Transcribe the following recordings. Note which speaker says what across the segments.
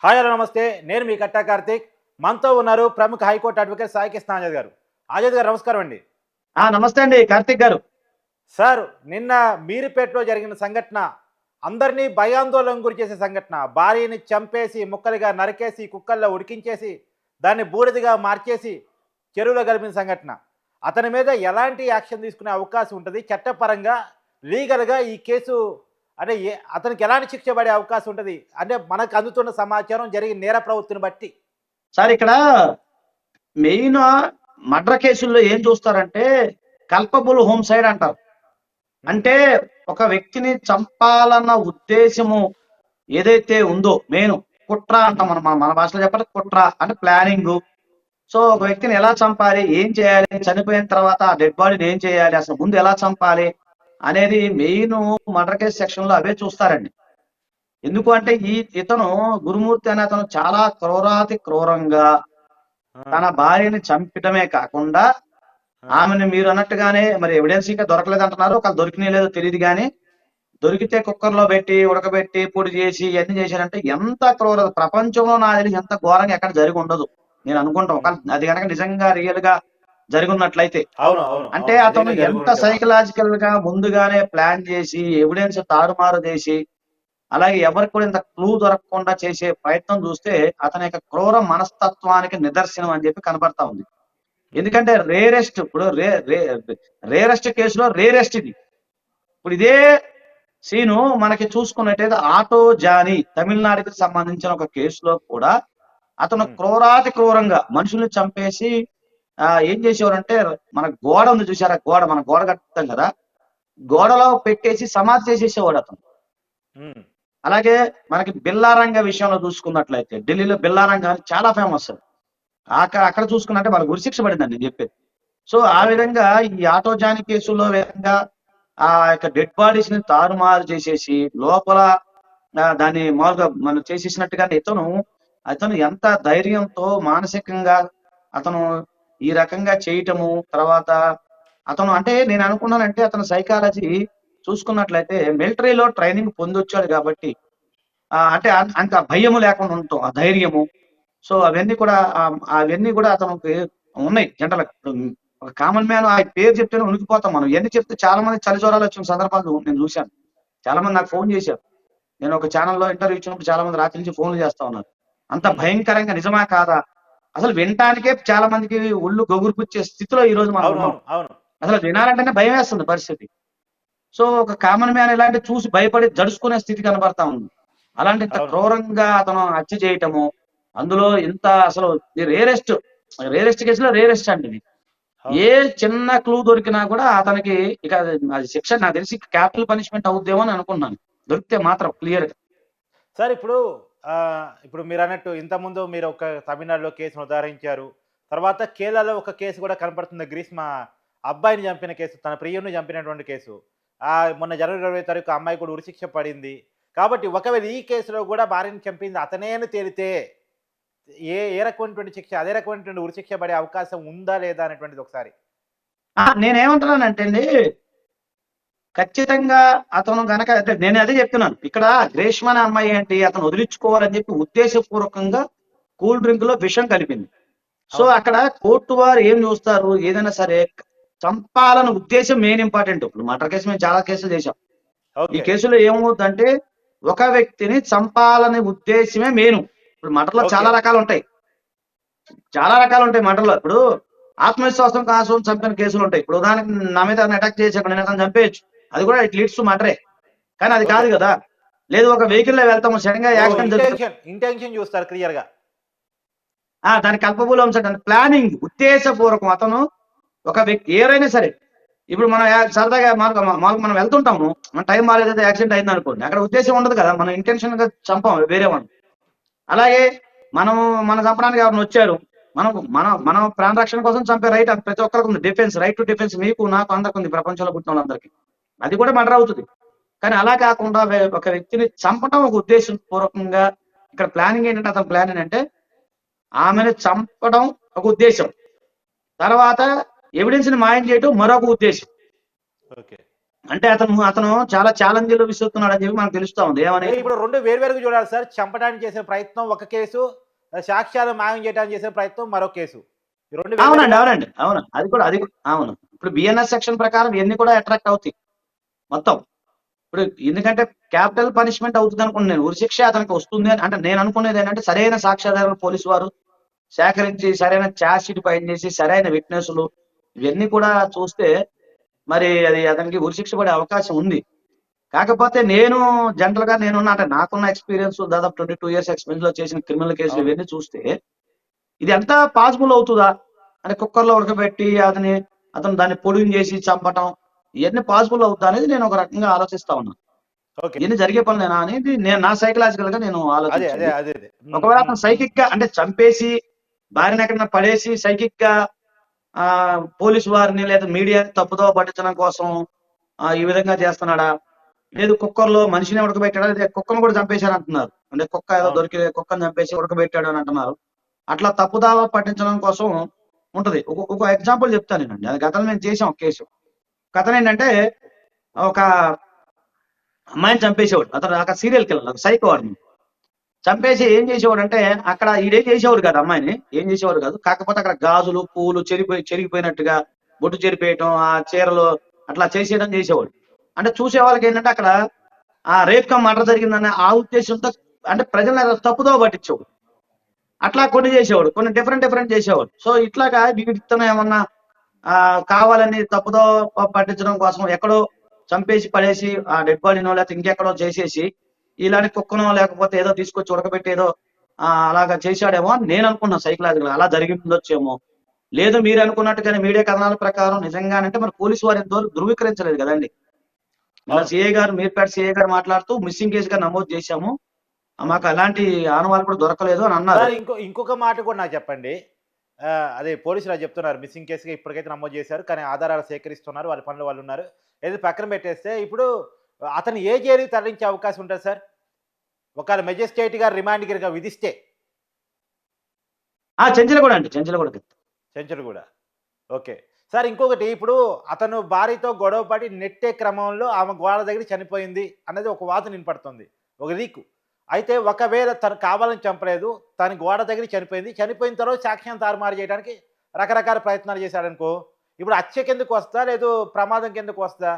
Speaker 1: Hi hello నమస్తే. నేను మీ కట్టా కార్తీక్. మనతో ఉన్నారు ప్రముఖ హైకోర్టు అడ్వకేట్ సాయి కృష్ణ ఆజాద్ గారు. ఆజాద్ గారు నమస్కారం అండి.
Speaker 2: నమస్తే అండి కార్తీక్ గారు.
Speaker 1: సార్, నిన్న మీరుపేటలో జరిగిన సంఘటన అందరినీ భయాందోళన గురి చేసే సంఘటన. భార్యని చంపేసి ముక్కలుగా నరికేసి కుక్కల్లో ఉడికించేసి దాన్ని బూడిదగా మార్చేసి చెరువులో కలిపిన సంఘటన. అతని మీద ఎలాంటి యాక్షన్ తీసుకునే అవకాశం ఉంటుంది చట్టపరంగా, లీగల్గా? ఈ కేసు అంటే అతనికి ఎలాంటి శిక్ష పడే అవకాశం ఉంటుంది అంటే మనకు అందుతున్న సమాచారం జరిగిన నేర ప్రవృత్తిని బట్టి?
Speaker 2: సార్ ఇక్కడ మెయిన్ మర్డర్ కేసుల్లో ఏం చూస్తారంటే కల్పబుల్ హోమ్సైడ్ అంటారు. అంటే ఒక వ్యక్తిని చంపాలన్న ఉద్దేశము ఏదైతే ఉందో మెయిన్ కుట్ర అంటాం మనం, మన భాషలో చెప్పాలి కుట్ర అంటే ప్లానింగ్. సో ఒక వ్యక్తిని ఎలా చంపాలి, ఏం చేయాలి, చనిపోయిన తర్వాత ఆ డెడ్ బాడీని ఏం చేయాలి, అసలు ముందు ఎలా చంపాలి అనేది మెయిన్ మర్డర్ కేసు సెక్షన్ లో అవే చూస్తారండి. ఎందుకు అంటే ఇతను గురుమూర్తి అనే అతను చాలా క్రూరాతి క్రూరంగా తన భార్యని చంపటమే కాకుండా ఆమెను మీరు అన్నట్టుగానే మరి ఎవిడెన్స్ ఇంకా దొరకలేదు అంటున్నారు, ఒకళ్ళు దొరికినా లేదో తెలియదు కానీ దొరికితే కుక్కర్లో పెట్టి ఉడకబెట్టి పొడి చేసి ఇవన్నీ చేశారంటే ఎంత క్రూరత ప్రపంచంలో నాకు తెలిసి ఎంత ఘోరంగా ఎక్కడ జరిగి ఉండదు నేను అనుకుంటాం. ఒక అది కనుక నిజంగా రియల్ గా జరిగినట్లయితే అంటే అతను ఎంత సైకలాజికల్ గా ముందుగానే ప్లాన్ చేసి ఎవిడెన్స్ తారుమారు చేసి అలాగే ఎవరికి కూడా ఇంత క్లూ దొరకకుండా చేసే ప్రయత్నం చూస్తే అతని యొక్క క్రూర మనస్తత్వానికి నిదర్శనం అని చెప్పి కనబడతా ఉంది. ఎందుకంటే రేరెస్ట్, ఇప్పుడు రేరెస్ట్ కేసులో రేరెస్ట్ ఇది. ఇప్పుడు ఇదే సీను మనకి చూసుకున్నట్టయితే ఆటో జానీ తమిళనాడుకి సంబంధించిన ఒక కేసులో కూడా అతను క్రూరాతి క్రూరంగా మనుషుల్ని చంపేసి ఏం చేసేవారంటే మన గోడ ఉంది చూసారా, మన గోడ కట్టుతాం కదా, గోడలో పెట్టేసి సమాధి చేసేసేవాడు అతను. అలాగే మనకి బిల్లారంగ విషయంలో చూసుకున్నట్లయితే ఢిల్లీలో బిల్లారంగ చాలా ఫేమస్. అక్కడ చూసుకున్నట్టే మనకు ఉరిశిక్ష పడిందండి చెప్పేది. సో ఆ విధంగా ఈ ఆటో జానీ కేసుల్లో విధంగా ఆ యొక్క డెడ్ బాడీస్ ని తారుమారు చేసేసి లోపల దాన్ని మామూలుగా మనం చేసేసినట్టుగా అతను ఎంత ధైర్యంతో మానసికంగా అతను ఈ రకంగా చేయటము, తర్వాత అతను అంటే నేను అనుకున్నానంటే అతను సైకాలజీ చూసుకున్నట్లయితే మిలిటరీలో ట్రైనింగ్ పొందొచ్చాడు కాబట్టి అంటే అంత భయము లేకుండా ఉంటాం, ఆ ధైర్యము. సో అవన్నీ కూడా అతనికి ఉన్నాయి. జనరల్ ఒక కామన్ మ్యాన్ ఆ పేరు చెప్తేనే ఉనికిపోతాం మనం. ఇవన్నీ చెప్తే చాలా మంది చలి జ్వరాలు వచ్చిన సందర్భాలు నేను చూశాను. చాలా మంది నాకు ఫోన్ చేశారు. నేను ఒక ఛానల్లో ఇంటర్వ్యూ ఇచ్చినప్పుడు చాలా మంది రాత్రి నుంచి ఫోన్లు చేస్తా ఉన్నారు. అంత భయంకరంగా నిజమా కాదా అసలు వినటానికే చాలా మందికి ఒళ్ళు గగురుపుచ్చే స్థితిలో ఈ రోజు మనం ఉన్నాం. అసలు వినాలంటేనే భయం వేస్తుంది పరిస్థితి. సో ఒక కామన్ మ్యాన్ ఇలాంటి చూసి భయపడి జడుచుకునే స్థితి కనబడతా ఉంది. అలాంటి ఇంత క్రూరంగా అతను హత్య చేయటము, అందులో ఇంత అసలు రేరెస్ట్ కేసులో రేరెస్ట్ అండి ఇది. ఏ చిన్న క్లూ దొరికినా కూడా అతనికి ఇక అది శిక్ష నాకు తెలిసి క్యాపిటల్ పనిష్మెంట్ అవుద్దేమో అని అనుకున్నాను, దొరికితే మాత్రం క్లియర్ గా.
Speaker 1: సార్, ఇప్పుడు మీరు అన్నట్టు ఇంతకుముందు మీరు ఒక తమిళనాడులో కేసును ఉదాహరించారు. తర్వాత కేరళలో ఒక కేసు కూడా కనపడుతుంది. గ్రీష్మ అబ్బాయిని చంపిన కేసు, తన ప్రియుని చంపినటువంటి కేసు. మొన్న జనవరి 20 తారీఖు అమ్మాయి కూడా ఉరిశిక్ష పడింది. కాబట్టి ఒకవేళ ఈ కేసులో కూడా భార్యను చంపింది అతనే అని తేలితే ఏ రకమైనటువంటి శిక్ష, అదే రకమైనటువంటి ఉరిశిక్ష పడే అవకాశం ఉందా లేదా అనేటువంటిది ఒకసారి.
Speaker 2: నేనేమంటున్నానంటే అండి, ఖచ్చితంగా అతను గనక అంటే నేను అదే చెప్తున్నాను. ఇక్కడ గ్రేష్మ అనే అమ్మాయి ఏంటి, అతను వదిలించుకోవాలని చెప్పి ఉద్దేశపూర్వకంగా కూల్ డ్రింక్ లో విషం కలిపింది. సో అక్కడ కోర్టు వారు ఏం చూస్తారు, ఏదైనా సరే చంపాలన్న ఉద్దేశం మెయిన్ ఇంపార్టెంట్. ఇప్పుడు మర్డర్ కేసు మేము చాలా కేసులు చేశాం. ఈ కేసులో ఏమవుతుందంటే ఒక వ్యక్తిని చంపాలనే ఉద్దేశమే మెయిన్. ఇప్పుడు మర్డర్లో చాలా రకాలు ఉంటాయి మర్డర్లో. ఇప్పుడు ఆత్మవిశ్వాసం కోసం చంపిన కేసులు ఉంటాయి. ఇప్పుడు ఉదాహరణకి నా మీద అటాక్ చేసి నేను అతను చంపేయచ్చు, అది కూడా ఇట్ లీడ్స్ టు మర్డరే. కానీ అది కాదు కదా. లేదు ఒక వెహికల్ లో వెళ్తాము, సడన్ గా యాక్సిడెంట్
Speaker 1: ఇంటెన్షన్ చూస్తారు క్లియర్ గా.
Speaker 2: దాని కల్పబుల్ అంశం ప్లానింగ్, ఉద్దేశపూర్వకం. అతను ఒక వ్యక్తి ఎవరైనా సరే, ఇప్పుడు మనం సరదాగా మనం వెళ్తుంటాము, మన టైం బాగాలేదో యాక్సిడెంట్ అయింది అనుకోండి, అక్కడ ఉద్దేశం ఉండదు కదా, మనం ఇంటెన్షన్ గా చంపాం వేరే వాళ్ళు. అలాగే మన చంపడానికి ఎవరిని వచ్చారు, మనం ప్రాణ రక్షణ కోసం చంపే రైట్ ప్రతి ఒక్కరికి ఉంది. డిఫెన్స్, రైట్ టు డిఫెన్స్ మీకు నాకు అందరికి ఉంది, ప్రపంచంలో పుట్టిన వాళ్ళందరికీ. అది కూడా మర్డర్ అవుతుంది. కానీ అలా కాకుండా ఒక వ్యక్తిని చంపడం ఒక ఉద్దేశం పూర్వకంగా. ఇక్కడ ప్లానింగ్ ఏంటంటే అతని ప్లాన్ ఏంటంటే ఆమెను చంపడం ఒక ఉద్దేశం, తర్వాత ఎవిడెన్స్ ని మాయం చేయడం మరొక ఉద్దేశం. అంటే అతను చాలా ఛాలెంజ్లు విసురుతున్నాడు అని చెప్పి మనకు తెలుస్తా ఉంది. ఏమని?
Speaker 1: ఇప్పుడు రెండు వేరువేరుగా చూడాలి సార్. చంపడానికి చేసిన ప్రయత్నం ఒక కేసు, సాక్ష్యాలు మాయం చేయడానికి చేసిన ప్రయత్నం మరో కేసు. ఈ రెండు
Speaker 2: అవునండి.
Speaker 1: వేరువేరుగా.
Speaker 2: అవునండి. అవును. అవును. ఇప్పుడు బిఎన్ఎస్ సెక్షన్ ప్రకారం ఇవన్నీ కూడా అట్రాక్ట్ అవుతాయి మొత్తం. ఇప్పుడు ఎందుకంటే క్యాపిటల్ పనిష్మెంట్ అవుతుంది అనుకున్నాను నేను. ఉరిశిక్ష అతనికి వస్తుంది అని అంటే నేను అనుకునేది ఏంటంటే సరైన సాక్ష్యాధారాలు పోలీసు వారు సేకరించి సరైన ఛార్జ్ షీట్ ఫైల్ చేసి సరైన విట్నెస్లు ఇవన్నీ కూడా చూస్తే మరి అది అతనికి ఉరిశిక్ష పడే అవకాశం ఉంది. కాకపోతే నేను జనరల్ గా అంటే నాకున్న ఎక్స్పీరియన్స్ దాదాపు 22 ఇయర్స్ ఎక్స్పీరియన్స్ లో చేసిన క్రిమినల్ కేసులు
Speaker 1: అవును.
Speaker 2: ఇవన్నీ చూస్తే ఇది ఎంత పాసిబుల్ అవుతుందా? అంటే కుక్కర్‌లో ఉడకబెట్టి అతను దాన్ని పొడిని చేసి చంపటం ఇయన్నీ పాసిబుల్ అవుద్దా అనేది నేను ఒక రకంగా ఆలోచిస్తా ఉన్నాను.
Speaker 1: ఓకే.
Speaker 2: ఇయన్నీ జరిగే పనులేనా అనేది నా సైకలాజికల్‌గా నేను
Speaker 1: అదే. అదే.
Speaker 2: ఆలోచించేది.
Speaker 1: అదే. అదే. హ్మ్.
Speaker 2: ఒకవేళ
Speaker 1: హ్మ్.
Speaker 2: అతను
Speaker 1: హ్మ్.
Speaker 2: సైకిక్‌గా అంటే చంపేసి భార్యని ఎక్కడైనా పడేసి సైకిక్‌గా పోలీసు వారిని లేదా మీడియాని తప్పుదోవ పట్టించడం కోసం ఈ విధంగా చేస్తున్నాడా? లేదు కుక్కర్‌లో మనిషిని ఉడకబెట్టాడా? లేదా కుక్కను కూడా చంపేశారంటున్నారు. అంటే కుక్క ఏదో
Speaker 1: అవును.
Speaker 2: దొరికి కుక్కని చంపేసి ఉడకబెట్టాడు అని అంటున్నారు. అట్లా తప్పుదావ పట్టించడం కోసం ఉంటది. ఒక ఎగ్జాంపుల్ చెప్తానేనండి. అది గతంలో మేము చేసాం ఒక కేసు. కథనేంటంటే ఒక అమ్మాయిని చంపేసేవాడు. అతను అక్కడ సీరియల్ కిల్లర్ ఒక సైకో వాడు. చంపేసి ఏం చేసేవాడంటే అక్కడ ఈడేం చేసేవాడు కాదు అమ్మాయిని. ఏం చేసేవాడు కాదు. కాకపోతే అక్కడ గాజులు, పూలు చెరిగిపోయినట్టుగా బొట్టు చెరిపేయటం, ఆ చీరలు అట్లా చేసేయడం చేసేవాడు. అంటే చూసే వాళ్ళకేంటంటే అక్కడ రేప్ కమ్ మర్డర్ జరిగిందన్న ఆ ఉద్దేశంతో అంటే ప్రజల్ని తప్పుదోవ పట్టించేవాడు. అట్లా కొన్ని చేసేవాడు. కొన్ని డిఫరెంట్ చేసేవాడు. సో ఇట్లాగా వీడితను ఏమన్నా కావాలని తప్పుదోవ పట్టించడం కోసం ఎక్కడో చంపేసి పడేసి ఆ డెడ్ బాడీనో లేకపోతే ఇంకెక్కడో చేసేసి ఇలాంటి కుక్కనో లేకపోతే ఏదో తీసుకొచ్చి ఉడకబెట్టి ఏదో అలాగా చేశాడేమో అని నేను అనుకున్నా సైకలాజికల్ అలా జరిగిందొచ్చేమో. లేదు మీరు అనుకున్నట్టుగానే మీడియా కథనాల ప్రకారం నిజంగానంటే మరి పోలీసు వారు ఇంతవరకు ధృవీకరించలేదు కదండి. నిన్న
Speaker 1: అవును.
Speaker 2: సిఐ గారు మీర్పేట సిఐ గారు మాట్లాడుతూ మిస్సింగ్ కేసుగా నమోదు చేశాము.
Speaker 1: అవును.
Speaker 2: మాకు అలాంటి ఆనవాళ్ళు కూడా దొరకలేదు అని అన్నారు.
Speaker 1: సార్ ఇంకొక మాట కూడా నాకు చెప్పండి. అదే పోలీసులు అది చెప్తున్నారు. మిస్సింగ్ కేస్‌గా ఇప్పటికైతే నమోదు చేశారు. కానీ ఆధారాలు సేకరిస్తున్నారు. వాళ్ళ పనిలో వాళ్ళున్నారు. ఏది పక్కన పెట్టేస్తే ఇప్పుడు అతను ఏ జైలుకి తరలించే అవకాశం ఉంటది సార్? ఒకవేళ మెజిస్ట్రేట్ గారు రిమాండ్ గనుక విధిస్తే
Speaker 2: చెంచలగూడ అండి. చెంచలగూడ.
Speaker 1: చెంచులగూడ. ఓకే. సార్ ఇంకొకటి ఇప్పుడు అతను భార్యతో గొడవ పడి నెట్టే క్రమంలో ఆమె గోడ దగ్గర చనిపోయింది అన్నది ఒక వాదన వినపడుతుంది. ఒక లీకు. అయితే ఒకవేళ తను కావాలని చంపలేదు. తను గోడ దగ్గర చనిపోయింది. చనిపోయిన తర్వాత సాక్ష్యం తారుమారు చేయడానికి రకరకాల ప్రయత్నాలు చేశాడనుకో. ఇప్పుడు హత్య కిందకొస్తదా? లేదు ప్రమాదం కిందకొస్తదా?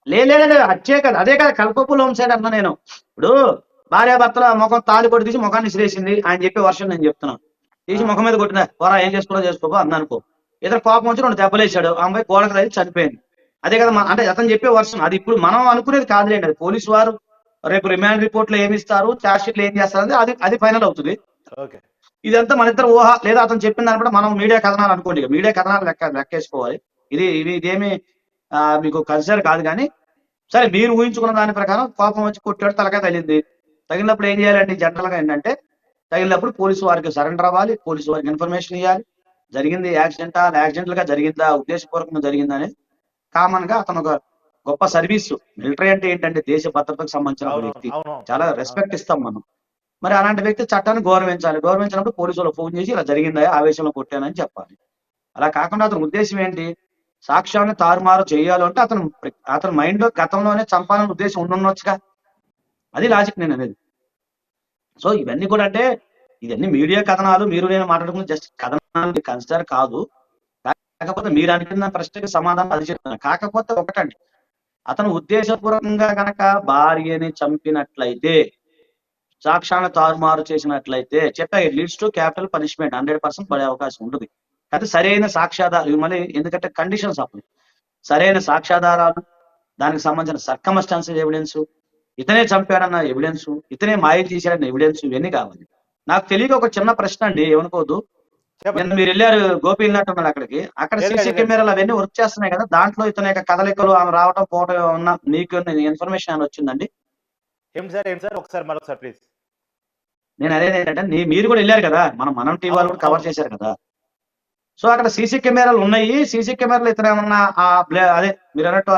Speaker 2: లేదండి. హత్యే కాదు. అదే కదా కల్పబుల్ హోమ్సైడ్ అన్నా నేను. ఇప్పుడు భార్యాభర్తల మొఖం తాళిబొట్టు తీసి మొఖాన్ని ఇసిరేసింది. ఆయన చెప్పే వర్షన్ నేను చెప్తున్నాను.
Speaker 1: ఆ!
Speaker 2: తీసి మొఖం మీద కొట్టిన పోరా ఏం చేసుకున్నావో చేసుకోపో అందనుకో. ఇతను కోపం వచ్చి 2 దెబ్బలేసాడు. ఆ అమ్మాయి గోడకు తగిలి చనిపోయింది. అదే కదా
Speaker 1: ఆ!
Speaker 2: అంటే అతను చెప్పే వర్షన్. అది ఇప్పుడు మనం అనుకునేది కాదులెండి. అది పోలీసు వారు రేపు రిమాండ్ రిపోర్ట్‌లో ఏమిస్తారు, చార్జ్ షీట్‌లో ఏం చేస్తారనేది అది అది ఫైనల్ అవుతది.
Speaker 1: ఓకే.
Speaker 2: ఇదంతా మన ఇద్దరి ఊహ లేదా అతను చెప్పిన దాన్ని బట్టి మనం మీడియా కథనాలు అనుకోండి. ఇక మీడియా కథనాలు లెక్కేసుకోవాలి. ఇదేమి మీకు కన్సిడర్ కాదు గానీ సరే మీరు ఊహించుకున్న దాని ప్రకారం కోపం వచ్చి కొట్టాడు తలకాయ తగిలింది. తగిలినప్పుడు ఏం చేయాలండి జనరల్‌గా ఏంటంటే, తగిలినప్పుడు పోలీసు వారికి సరెండర్ అవ్వాలి. పోలీసు వారికి ఇన్ఫర్మేషన్ ఇయ్యాలి. జరిగింది యాక్సిడెంటా? యాక్సిడెంటల్‌గా జరిగిందా? ఉద్దేశపూర్వకంగా జరిగిందా? అనేది కామన్‌గా అతను ఒక గొప్ప సర్వీసు. మిలిటరీ అంటే ఏంటంటే దేశ భద్రతకు సంబంధించిన ఒక
Speaker 1: అవునవును.
Speaker 2: వ్యక్తి.
Speaker 1: అవునవును.
Speaker 2: చాలా
Speaker 1: అవును.
Speaker 2: రెస్పెక్ట్ ఇస్తాం మనం. మరి అలాంటి వ్యక్తి చట్టాన్ని గౌరవించాలి. గౌరవించినప్పుడు పోలీసోళ్ళకి ఫోను చేసి ఇలా జరిగిందయ్యా ఆవేశంలో కొట్టానని చెప్పాలి. అలా కాకుండా అతని ఉద్దేశ్యం ఏంటి? సాక్ష్యాన్ని తారుమారు చేయాలి అంటే అతని మైండ్‌లో గతంలోనే చంపాలనే ఉద్దేశ్యం ఉండుండొచ్చుగా. అది
Speaker 1: హ్మ్.
Speaker 2: లాజిక్ నేననేది. సో ఇవన్నీ కూడా అంటే ఇవన్నీ మీడియా కథనాలు మీరు నేను మాట్లాడుకున్నది జస్ట్ కథనాలు కన్సిడర్ కాదు. కాకపోతే మీరు అడిగిన ప్రశ్నకి సమాధానం అది చెప్తున్నా. కాకపోతే ఒకటండి. అతను ఉద్దేశపూర్వకంగా గనక భార్యని చంపినట్లయితే, సాక్ష్యాన్ని తారుమారు చేసినట్లయితే చెప్పా it leads to capital punishment 100% పడే అవకాశం ఉంటది. అయితే సరైన సాక్ష్యాధారాలు మళ్ళీ ఎందుకంటే కండిషన్స్ అప్పుడు. సరైన సాక్ష్యాధారాలు, దానికి సంబంధించిన సర్కమ్‌స్టాన్సెస్ ఎవిడెన్సు, ఇతనే చంపాడన్న ఎవిడెన్సు, ఇతనే మాయ చేశాడన్న ఎవిడెన్సు ఇవన్నీ కావాలి. నాకు తెలియక ఒక చిన్న ప్రశ్న అండి ఏమనుకోవద్దు.
Speaker 1: చెప్పండి.
Speaker 2: నిన్న మీరెళ్లారు గోపి ఎళ్ళినట్టున్నాడు అక్కడికి. అక్కడ సీసీ
Speaker 1: ఎళ్ళాను సార్.
Speaker 2: కెమెరాలు అవన్నీ వర్క్ చేస్తున్నాయి కదా! దాంట్లో ఇతని యొక్క కదలికలు ఆమె రావటం, పోవటం ఏమన్నా మీకేమన్నా ఇన్ఫర్మేషన్ ఏమైనా వచ్చిందండి?
Speaker 1: ఏంటి సార్? ఒకసారి మరొకసారి ప్లీజ్.
Speaker 2: నేను అదేదేంటంటే మీరు కూడా ఎళ్లారు కదా! మనం టీవీ వాళ్ళు
Speaker 1: అవును.
Speaker 2: కూడా కవర్
Speaker 1: అవును.
Speaker 2: చేశారు కదా! సో అక్కడ సీసీ కెమెరాలు ఉన్నాయి. సీసీ కెమెరాలో ఇతనేమన్నా అదే మీరన్నట్టు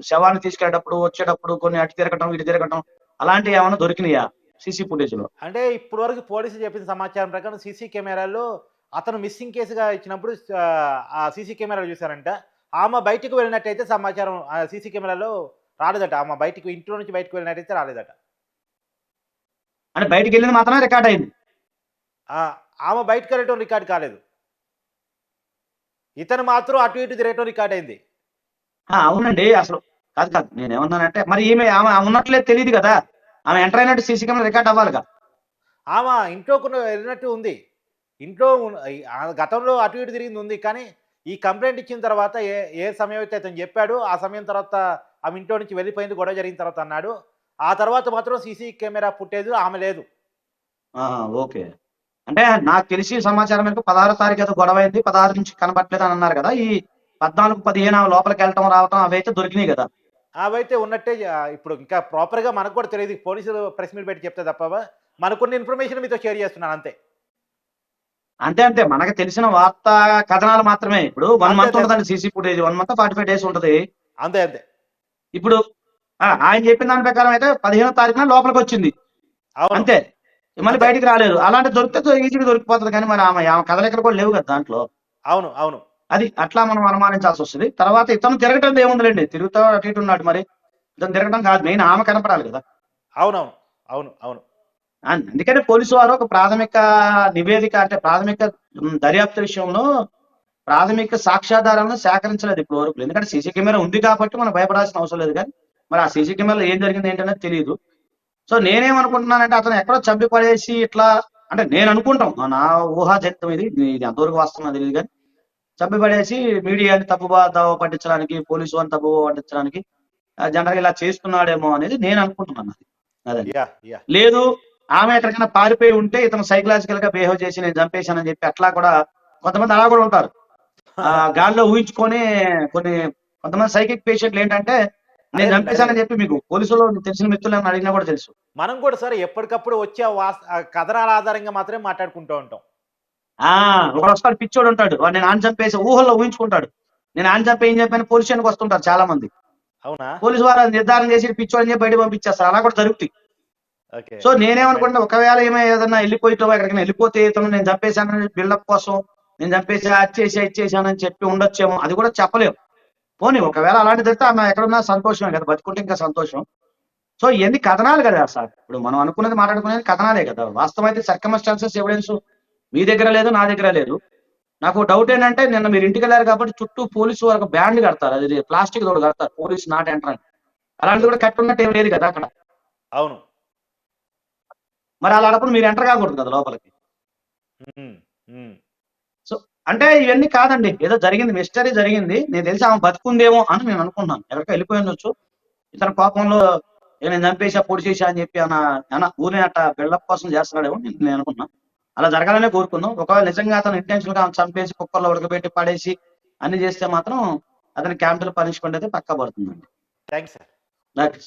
Speaker 2: శవాన్ని తీసుకెళ్ళేటప్పుడు, వచ్చేటప్పుడు కొన్ని అటు తిరగటం, ఇటు తిరగటం అలాంటియేమన్నా దొరికినాయా? సీసీ ఫుటేజ్‌లో?
Speaker 1: అంటే ఇప్పటి వరకు పోలీసులు చెప్పిన సమాచారం ప్రకారం సీసీ కెమెరాల్లో అతను మిస్సింగ్ కేస్‌గా ఇచ్చినప్పుడు ఆ సీసీ కెమెరాలు చూసారంట. ఆమె బయటికి వెళ్ళినట్టయితే సమాచారం సీసీ కెమెరాలో రాలేదట. ఆమె బయటికి ఇంట్లో నుంచి బయటకు వెళ్ళినట్టయితే రాలేదట.
Speaker 2: అంటే బయటికి వెళ్ళింది మాత్రమే రికార్డ్ అయింది.
Speaker 1: ఆ! ఆమె బయటికి వెళ్ళటం రికార్డ్ కాలేదు. ఇతను మాత్రం అటు ఇటు తిరగటం రికార్డ్ అయింది.
Speaker 2: అవునండి. అసలు కాదు కాదు. నేనేమన్నానంటే మరి ఆమె ఉన్నట్లే తెలీదు కదా! ఆమె ఎంటర్ అయినట్టు సీసీ కెమెరా రికార్డ్ అవ్వాలిగా.
Speaker 1: ఆమె ఇంట్లోకి వెళ్ళినట్టు ఉంది. ఇంట్లో గతంలో అటు ఇటు తిరిగింది ఉంది. కానీ ఈ కంప్లెయింట్ ఇచ్చిన తర్వాత ఏ ఏ సమయం అయితే అతను చెప్పాడో, ఆ సమయం తర్వాత ఆమె ఇంట్లో నుంచి వెళ్ళిపోయింది గొడవ జరిగిన తర్వాత అన్నాడు. ఆ తర్వాత మాత్రం సీసీ కెమెరా ఫుటేజ్ ఆమె లేదు.
Speaker 2: ఓకే. అంటే నాకు తెలిసి సమాచారం మేరకు 16 తారీఖు ఏదో గొడవైంది. 16 నుంచి కనపట్లేదు అని అన్నారు కదా! ఈ 14, 15 ఆమె లోపలికెళ్ళటం, రావటం అవైతే దొరికినాయి గదా!
Speaker 1: అవైతే ఉన్నట్టే ఇప్పుడు ఇంకా ప్రాపర్‌గా మనకు కూడా తెలీదు. పోలీసులు ప్రెస్ మీట్ పెట్టి చెప్తే తప్ప మనకున్న ఇన్ఫర్మేషన్ మీతో షేర్ చేస్తున్నాను అంతే.
Speaker 2: అంతే అంతే. మనకు తెలిసిన వార్తా కథనాలు మాత్రమే. ఇప్పుడు 1
Speaker 1: అంతే
Speaker 2: మంత్
Speaker 1: అంతే.
Speaker 2: ఉంటదండి సీసీ ఫుటేజ్. 1 మంత్ 45 డేస్ ఉంటది.
Speaker 1: అంతే అంతే.
Speaker 2: ఇప్పుడు ఆయన చెప్పిన దాని ప్రకారం అయితే 15వ తారీఖున లోపలికొచ్చింది.
Speaker 1: అవును.
Speaker 2: అంతే. మళ్ళీ
Speaker 1: అంతే.
Speaker 2: బయటికి రాలేదు. అలాంటిది దొరికితే ఈజీగా దొరికిపోతది కానీ మరి ఆమె కదలికలు కూడా లేవు కదా దాంట్లో.
Speaker 1: అవును. అవును.
Speaker 2: అది అట్లా మనం అనుమానించాల్సొస్తది. తర్వాత ఇతను తిరగటం ఏముందిలెండి. తిరుగుతా అటు ఇటు ఉన్నాడు మరి. ఇతను తిరగటం కాదు. మెయిన్ ఆమె కనపడాలి కదా!
Speaker 1: అవునవును. అవును. అవును.
Speaker 2: అందుకనే పోలీసు వారు ఒక ప్రాథమిక నివేదిక అంటే ప్రాథమిక దర్యాప్తు విషయంలో ప్రాథమిక సాక్ష్యాధారాలను సేకరించలేదు ఇప్పటి వరకు. ఎందుకంటే సీసీ కెమెరా ఉంది కాబట్టి మనం భయపడాల్సిన అవసరం లేదు కానీ మరి ఆ సీసీ కెమెరాలో ఏం జరిగింది ఏంటనేది తెలియదు. సో నేనేమనుకుంటున్నానంటే అతను ఎక్కడో చంపి పడేసి ఇట్లా అంటే నేను అనుకుంటాం. నా ఊహాజనితం ఇది. ఇది ఎంతవరకు వాస్తవం నాకు తెలియదు కానీ చంపి పడేసి మీడియాని దోవ పట్టించడానికి, పోలీసు వారిని తప్పుదోవ పట్టించడానికి జనరల్‌గా ఇలా చేస్తున్నాడేమో అనేది నేను అనుకుంటున్నాను అది. అదండి.
Speaker 1: యాహ్! యాహ్!
Speaker 2: లేదు ఆమె ఎక్కడికైనా పారిపోయి ఉంటే ఇతను సైకలాజికల్‌గా బిహేవ్ చేసి నేను చంపేశానని చెప్పి అట్లా కూడా కొంతమంది అలా కూడా ఉంటారు. గాల్లో ఊహించుకొని కొంతమంది సైకిక్ పేషెంట్లు ఏంటంటే నేను
Speaker 1: అదేనండి.
Speaker 2: చంపేశానని చెప్పి మీకు పోలీసులో తెలిసిన మిత్రులను అడిగినా కూడా తెలుసు.
Speaker 1: మనం కూడా సార్ ఎప్పటికప్పుడు వచ్చే కథనాల ఆధారంగా మాత్రమే మాట్లాడుకుంటూ ఉంటాం.
Speaker 2: ఆ! ఒకడొస్తాడు పిచ్చోడు ఉంటాడు. వాడు నేను ఆడిని చంపేసా ఊహల్లో ఊహించుకుంటాడు. నేను ఆడిని చంపా ఈయన చంపా అని పోలీస్ స్టేషన్‌కి వస్తుంటారు చాలా మంది.
Speaker 1: అవునా?
Speaker 2: పోలీసు వారు అది నిర్ధారణ చేసి ఈడు పిచ్చోడని చెప్పి బయటకి పంపించేస్తారు. అలా కూడా జరుగుతాయి.
Speaker 1: ఓకే.
Speaker 2: So
Speaker 1: right.
Speaker 2: నేనేమనుకుంటున్నా ఒకవేళ ఈమె ఏదన్నా ఎళ్ళిపోయినా ఎళ్ళిపోతే ఇతను నేను చంపేశానని బిల్డప్ కోసం నేను చంపేసా, అది చేసా, ఇది చేశానని చెప్పి ఉండొచ్చేమో. అది కూడా చెప్పలేము. పోనీ ఒకవేళ అలాంటిది జరిగితే ఆమె ఎక్కడున్నా సంతోషమే కదా! బతికుంటే ఇంకా సంతోషం. సో ఇయన్నీ కథనాలు కదా సార్. ఇప్పుడు మనం అనుకున్నది మాట్లాడుకునేది కథనాలే కదా! వాస్తవం అయితే సర్కమ్‌స్టాన్సెస్ ఎవిడెన్స్ మీ దగ్గర లేదు, నా దగ్గర లేదు. నాకు డౌట్ ఏంటంటే నిన్న మీరు ఇంటికెళ్లారు కాబట్టి చుట్టూ పోలీసు వారు ఒక బ్యాండ్ కడతారు. అది ప్లాస్టిక్‌ది ఒకటి కడతారు. పోలీస్ నాట్ ఎంటర్ అని. అలాంటిది కూడా
Speaker 1: ఓకే.
Speaker 2: కట్టున్నట్టు ఏమి లేదు కదా అక్కడ.
Speaker 1: అవును.
Speaker 2: మరి అలాంటప్పుడు మీరు ఎంటర్ కాకూడదు కదా లోపలికి.
Speaker 1: హ్మ్. హ్మ్.
Speaker 2: సో అంటే ఇవన్నీ కాదండి. ఏదో జరిగింది. మిస్టరీ జరిగింది. నాకు తెలిసి ఆమె బతికుందేమో అని నేను అనుకుంటున్నాను. ఎక్కడికో వెళ్ళిపోయుండొచ్చు. ఇతను కోపంలో నేను చంపేసా, పొడిచేసా అని చెప్పి ఏమన్నా ఊరినే అట్ట బిల్డప్ కోసం చేస్తున్నాడేమో నేను అనుకున్నా. అలా జరగాలనే కోరుకుందాం. ఒకవేళ నిజంగా అతను ఇంటెన్షనల్‌గా ఆమెను చంపేసి కుక్కర్‌లో ఉడకబెట్టి పడేసి అన్ని చేస్తే మాత్రం అతనికి క్యాపిటల్ పనిష్మెంట్ అయితే పక్కా పడుతుందండి.
Speaker 1: Thanks sir.
Speaker 2: రైట్.